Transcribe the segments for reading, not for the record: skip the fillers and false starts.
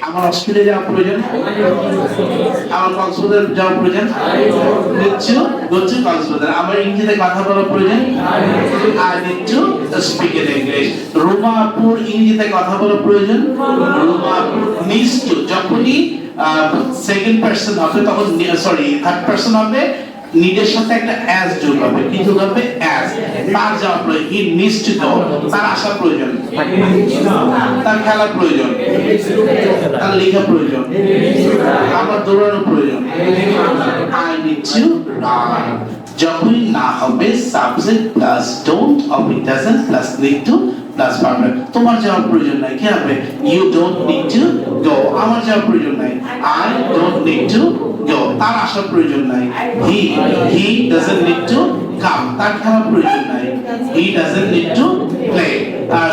আমার অস্ট্রেলিয়া যাওয়া প্রয়োজন, আমার কক্সবাজার যাওয়া প্রয়োজন, নিচ্ছু গচ্ছু কক্সবাজার। আমার ইংরেজিতে কথা বলা প্রয়োজন, I need to speak in English. রুমাপুর ইংরেজিতে কথা বলা প্রয়োজন, রুমাপুর needs to। যখনই সেকেন্ড পারসন হবে তখন সরি থার্ড পারসন হবে, নিডের সাথে একটা অ্যাজ যোগ হবে, কি যোগ হবে? অ্যাজ। তার যাওয়া প্রয়োজন, হি নিডস টু গো, তার আসা প্রয়োজন, তার খেলা প্রয়োজন, তার লেখা প্রয়োজন, আমার দৌড়ানো প্রয়োজন, আই নিড টু রান। যখনই না হবে subject plus don't or doesn't plus need to plus perfect. তোমার যাওয়ার প্রয়োজন নাই, কি হবে? You don't need to go, আমার যাওয়ার প্রয়োজন নাই, I don't need to go, তার আসার প্রয়োজন নাই, he doesn't need to come, তার খেলার প্রয়োজন নাই, he doesn't need to play.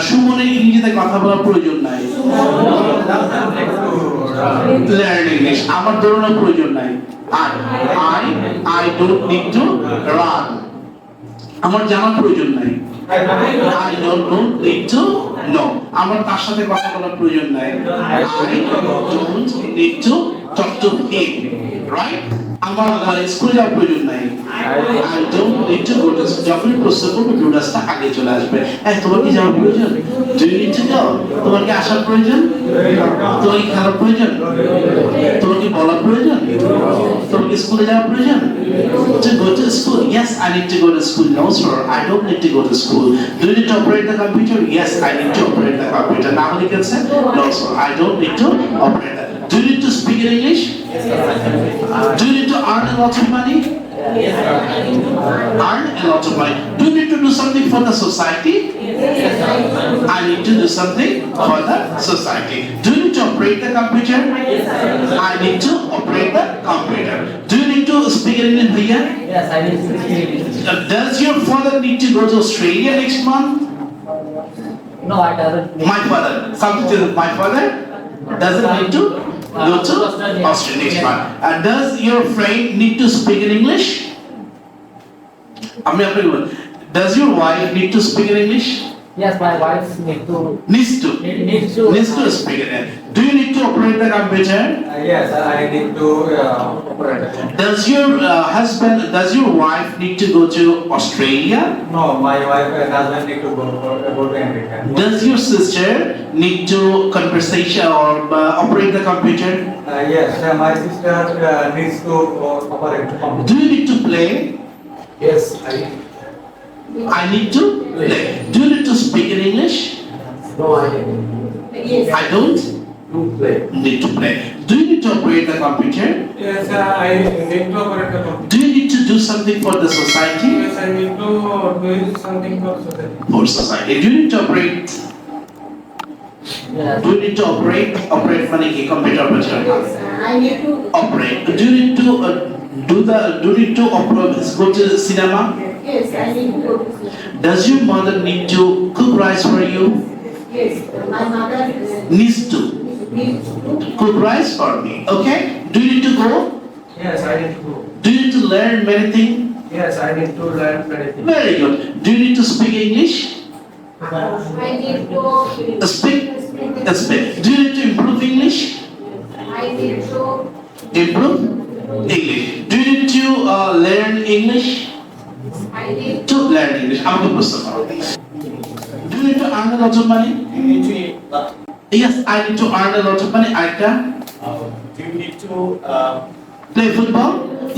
সুমনের ইংরেজিতে কথা বলার প্রয়োজন নাই, লার্ন ইংলিশ, আমার দৌড়ানোর প্রয়োজন নাই, I don't need to run, আমার জানার প্রয়োজন নাই, I don't need to know, আমার তার সাথে কথা বলার প্রয়োজন নাই, I don't need to talk to him, right? আমার স্কুলে যাওয়ার প্রয়োজন নাই, I don't need to go to school। যখনই প্রশ্ন করবো ডুডাসটা আগে চলে আসবে। তোমার কি যাওয়ার প্রয়োজন? Do you need to go? তোমার কি আসার প্রয়োজন? তোমার কি খেলার প্রয়োজন? তোমার কি বলার প্রয়োজন? তোমার কি স্কুলে যাওয়ার প্রয়োজন? To go to school? Yes, I need to go to school. No sir, I don't need to go to school. Do you need to operate the computer? Yes, I need to operate the computer. Now you can say, no sir, I don't need to operate that. Do you need to speak in English? Do you need to earn a lot of money? Earn a lot of money. Do you need to do something for the society? I need to do something for the society. Do you need to operate the computer? I need to operate the computer. Do you need to speak in English here? Yes, I need to speak English. Does your father need to go to Australia next month? No, I doesn't. My father. Something to my father doesn't need to go to Australia next month. Does your friend need to speak in English? Does your wife need to speak in English? Yes, my wife Needs to needs to speak in it. Do you need to operate the computer? Yes, I need to operate. Does your does your wife need to go to Australia? No, my wife doesn't need to go to America. Does your sister need to conversation or operate the computer? Yes, my sister needs to operate the computer. Do you need to play? Yes, I need to play. Do you need to speak in English? No, I I don't play. need to play. Do you need to operate the computer? Yes, I need to operate the computer. Do you need to do something for the society? Yes, I need to do something for society. For society. Do you need to operate? Yes. Do you need to operate? Operate money ki computer operator. I need to Operate. Do you need to do you need to go to cinema? yes, I need to go to school. Does your mother need to cook rice for you? Yes, my mother Needs to needs to cook rice for me. Okay? Do you need to go? Yes, I need to go. Do you need to learn many things? Yes, I need to learn many things. Very good. Do you need to speak English? I need to Speak. Speak. Do you need to improve English? I need to Improve English. Do you need to learn English? I need To learn English. আমাকে প্রশ্ন করো। Do you need to earn a lot of money? Yes, I need to earn a lot of money. আরেকটা Do you need to play football?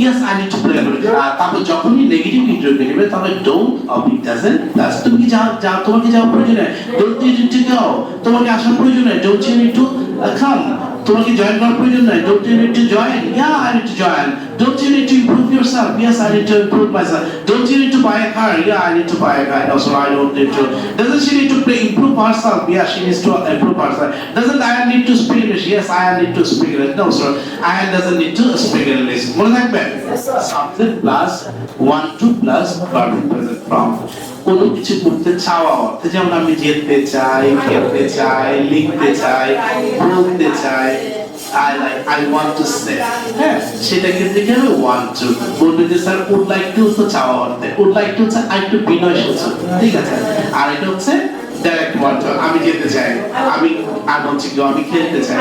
Yes, I need to play football. তারপর যখনই negative interview নেবে তবে don't or it doesn't plus তুমি কি যাও তোমাকে যাওয়ার প্রয়োজন নেই, don't you need to go, তোমাকে আসার প্রয়োজন নেই, don't you need to come, তোমাকে জয়েন করার প্রয়োজন নেই, don't you need to join, yeah I need to join, don't you need to improve yourself, yes I need to improve myself, don't you need to buy a car, yeah I need to buy a car, no so I don't need to, doesn't she need to improve herself, yeah she needs to improve herself, doesn't Ayan need to speak English, yes Ayan need to speak English, no sir Ayan doesn't need to speak English, মনে থাকবে subject plus 1 2 plus verb present from কোনো কিছু করতে চাওয়া অর্থে, যেমন আমি যেতে চাই, খেলতে চাই, লিখতে চাই, বলতে চাই, I want to say, হ্যাঁ সেটা ক্ষেত্রে কি হবে want to, বলবে যে স্যার would like to তো চাওয়া অর্থে, would like to হচ্ছে আরেকটু বিনয় সূচক, ঠিক আছে, আর এটা হচ্ছে ডাইরেক্ট want to, আমি যেতে চাই, আমি হচ্ছে আমি খেলতে চাই,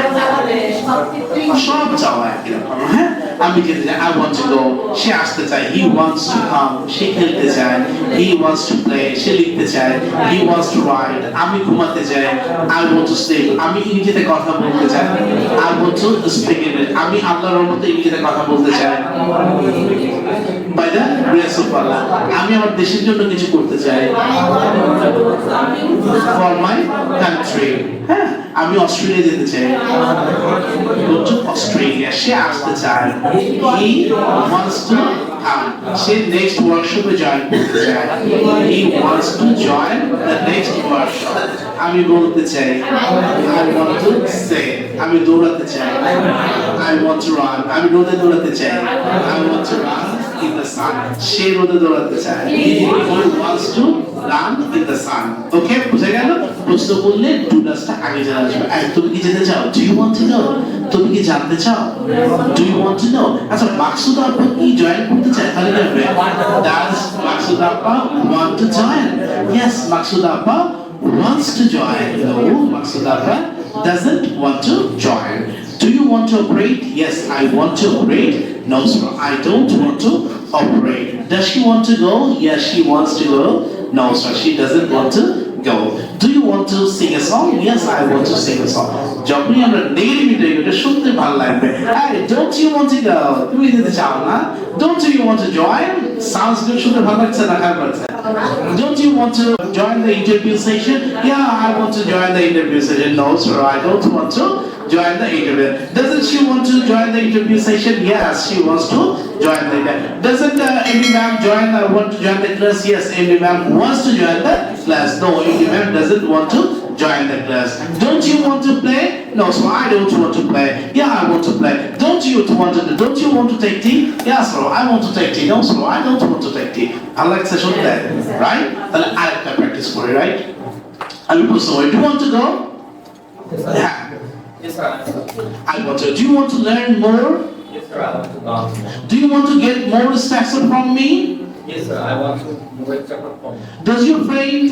সব চাওয়া একই রকম হ্যাঁ আমি যেতে চাই আই ওয়ান্ট টু গো সে আসতে চায় হি ওয়ান্টস টু কাম সে খেলতে চায় হি ওয়ান্টস টু প্লে সে লিখতে চায় হি ওয়ান্টস টু রাইড আমি ঘুমাতে চাই আই ওয়ান্ট টু স্লিপ আমি ইংরেজিতে কথা বলতে চাই I want to speak English আমি আল্লাহর রহমতে ইংরেজিতে কথা বলতে চাই বাই দ্য গ্রেস অফ আল্লাহ আমি আমার দেশের জন্য কিছু করতে চাই ফর মাই কান্ট্রি হ্যাঁ আমি অস্ট্রেলিয়া যেতে চাই go to Australia সে আসতে চায় he wants to come say next workshop A join করতে চায় he wants to join the next workshop আমি বলতে চাই I want to say আমি দৌড়াতে চাই I want to run আমি রোদে দৌড়াতে চাই I want to run in the sun সে রোদে দৌড়াতে চায় he wants to run in the sun ওকে বুঝা গেল প্রশ্ন করলে ডু ডাসটা আগে চলে আসবে আর তুমি কি যেতে চাও do you want to know তুমি কি জানতে চাও do you want to know আচ্ছা মাকসুদ আপা কি জয়েন করতে চায় তাহলে দেখবে ডাজ মাকসুদ আপা want to join yes Maksud আপা wants to join no Maksud আপা doesn't want to join do you want to operate yes I want to operate no sir I don't want to operate does she want to go yes she wants to go no sir she doesn't want to go do you want to sing a song yes I want to sing a song যখনই আমরা negative ইন্টারভিউটা শুনতে ভালো লাগবে hey don't you want to go তুমি যেতে চাও না don't you want to join sounds good শুনতে ভালো লাগছে না খারাপ লাগছে don't you want to join the interview session yeah I want to join the interview session no sir I don't want to join the interview doesn't she want to join the interview session yes she wants to join the interview doesn't Amy ma'am want to join the class yes Amy ma'am wants to join the class no Amy ma'am doesn't want to join the class don't you want to play no so I don't want to play yeah I want to play don't you want to take tea yes so I want to take tea no so I don't want to take tea I like session that right then I have to practice for it right I'm so do you want to go yeah Yes, sir. I want to do you want to learn more Yes, sir. I want to go. do you want to get more instruction from me Yes, sir. I want to do extra perform. does your friend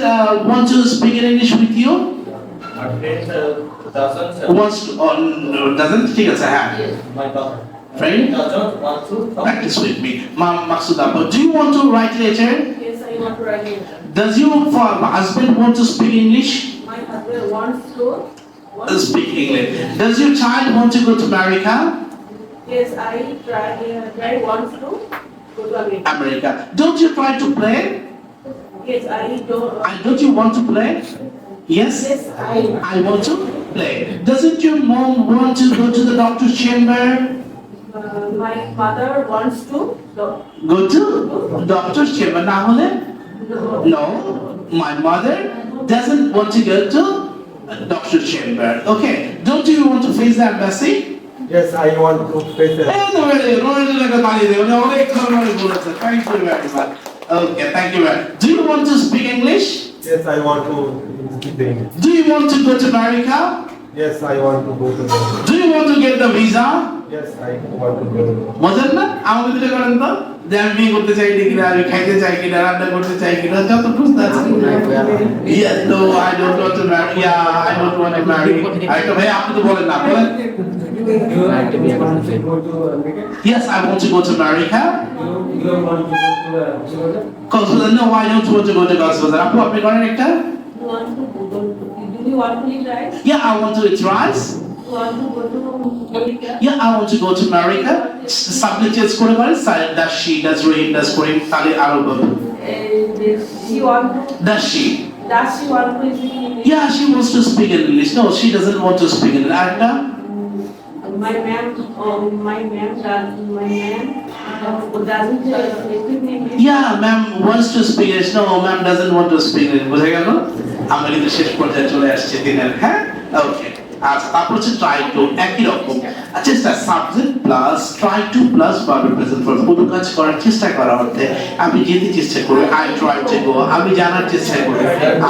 want to speak in English with you My friend doesn't. wants to no, doesn't ঠিক আছে হ্যাঁ My daughter. friend Doesn't want to talk. practice with me ma'am Maksud Appa do you want to write letter Yes, I want to write it. does your husband want to speak English My husband wants to. speak English does your child want to go to America Yes, I try wants to go to America. America don't you try to play Yes, I don't. and don't you want to play yes Yes, I want to play doesn't your mom want to go to the doctor's chamber my mother wants to go to doctor's chamber না হলে no my mother doesn't want to go to doctor's chamber okay don't you want to face the embassy Yes, I want to face it. এই তো বেরে রোনাল্ডোকে তালি দেব না অনেক ধরনের বলেছে thank you very much okay thank you very do you want to speak English Yes, I want to speak the English. do you want to go to America Yes, I want to go to the. do you want to get the visa Yes, I want to go to the. মজার না আমাকে দিলে করেন তো যে আমি বিয়ে করতে চাই কিনা আমি খাইতে চাই কিনা রান্না করতে চাই কিনা যত প্রশ্ন আছে yes no I don't want to marry yeah I don't want to marry আরেকটা ভাই আপনি তো বলেন না বলেন You like to be able to go to America? yes I want to go to America You don't want to go to Florida? Kosovo no I don't want to go to Kosovo আপু আপনি করেন একটা You want to go. Do you want to eat rice? yeah I want to eat rice You want to go to America? yeah I want to go to America subject change করে পারেন does she does Rahim does Karim তাহলে আরো বলুন She want to. does she Does she want to speak English? yeah she wants to speak in English no she doesn't want to speak in English আরেকটা My ma'am doesn't speak English. yeah ma'am wants to speak English no ma'am doesn't want to speak English বুঝা গেল আমরা কিন্তু শেষ পর্যায়ে চলে আসছে দিনের হ্যাঁ ওকে আচ্ছা তারপর হচ্ছে ট্রাই টু একই রকম চেষ্টা subject plus try to plus verb present form কোনো কাজ করার চেষ্টা করা অর্থে আমি যেতে চেষ্টা করি আই ট্রাই টু গো আমি জানার চেষ্টা করি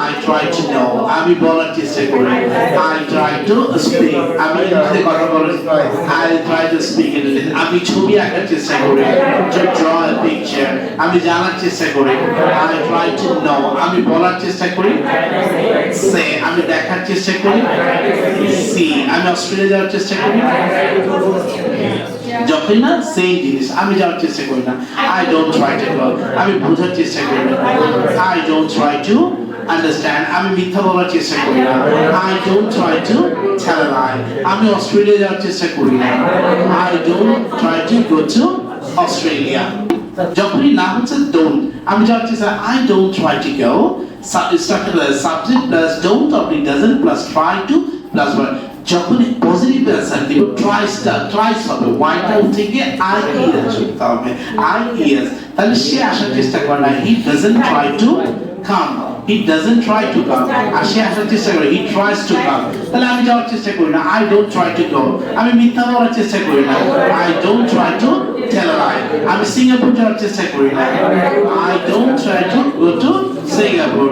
আই ট্রাই টু নো আমি বলার চেষ্টা করি আই ট্রাই টু স্পিক আমি ইংরেজিতে কথা বলি I try to speak in English আমি ছবি আঁকার চেষ্টা করি টু ড্র আ পিকচার আমি জানার চেষ্টা করি আই ট্রাই টু নো আমি বলার চেষ্টা করি সে আমি দেখার চেষ্টা করি সি আমি অস্ট্রেলিয়া যাওয়ার চেষ্টা করি না যখন না সেম জিনিস আমি যাওয়ার চেষ্টা করি না I don't try to go আমি বোঝার চেষ্টা করি না I don't try to understand আমি মিথ্যা বলার চেষ্টা করি না I don't try to tell a lie আমি অস্ট্রেলিয়া যাওয়ার চেষ্টা করি না I don't try to go to Australia যখনই না হচ্ছে ডোন্ট আমি যাওয়ার চেষ্টা I don't try to go subject plus don't or doesn't plus try to plus verb যখন পজিটিভ অ্যান্সার দিব ট্রাইস হবে ওয়াইটা উঠে গিয়ে আই ইএস করতে হবে আই ইএস তাহলে সে আসার চেষ্টা করে না he doesn't try to come he doesn't try to come আর সে আসার চেষ্টা করে হি ট্রাইস টু কাম তাহলে আমি যাওয়ার চেষ্টা করি না I don't try to go আমি মিথ্যা বলার চেষ্টা করি না I don't try to tell a lie আমি সিঙ্গাপুর যাওয়ার চেষ্টা করি না I don't try to go to Singapore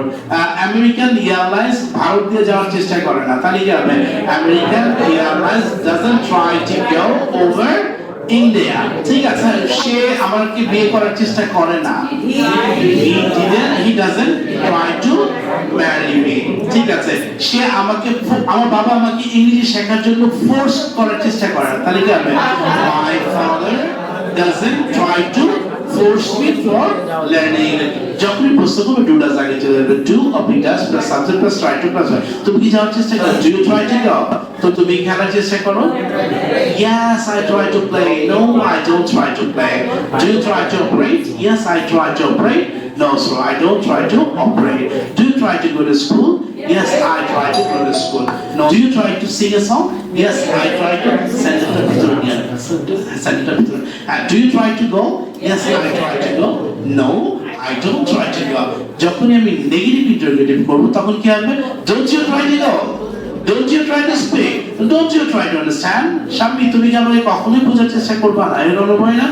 American Airlines Bharat দিয়ে যাওয়ার চেষ্টা করে না তাহলে কি হবে American Airlines doesn't try to go over India ঠিক আছে সে আমাকে বিয়ে করার চেষ্টা করে না he doesn't try to marry me ঠিক আছে সে আমাকে আমার বাবা আমাকে ইংরেজি শেখার জন্য ফোর্স করার চেষ্টা করে না তাহলে কি হবে my father doesn't try to force me for learning যখনই প্রশ্ন করবে ডু ডাজ আগে চলে যাবে do of does plus subject plus try to plus তুমি কি যাওয়ার চেষ্টা করো do you try to go তো তুমি খেলার চেষ্টা করো yes I try to play no I don't try to play do you try to operate yes I try to operate no sir I don't try to operate do you try to go to school yes I try to go to school no do you try to sing a song yes I try to send it to do you try to go yes I try to go no I don't try to go যখন আমি negative interrogative করব তখন কি হবে don't you try to go don't you try to speak don't you try to understand স্বামী তুমি কি আমাকে কখনোই বোঝার চেষ্টা করবে না এরকম হয় না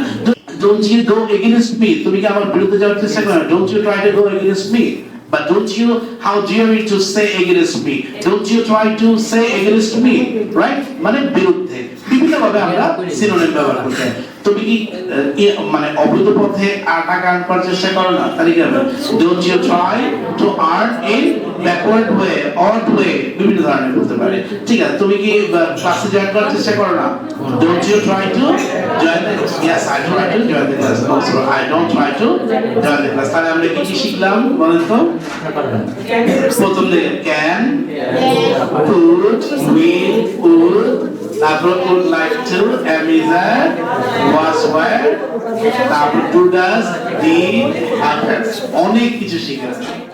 don't you go against me তুমি কি আমার বিরুদ্ধে যাওয়ার চেষ্টা করবে না don't you try to go against me but don't you how dare you to say against me don't you try to say against me right মানে বিরুদ্ধে বিভিন্ন ভাবে আমরা সিনোনিম ব্যবহার করতে তুমি কি মানে অবৈধ পথে টাকা আর্ন করার চেষ্টা করো না তাহলে কি হবে don't you try to earn in backward way odd way বিভিন্ন ধরনের বলতে পারে ঠিক আছে তুমি কি ক্লাসে জয়েন করার চেষ্টা করো না don't you try to join the yes I try to join the class no sir I don't try to join the class তাহলে আমরা কি শিখলাম বলেন তো প্রথম দিকে can could will would তারপর would like to am is at was where তারপর to does did have অনেক কিছু শিখেছি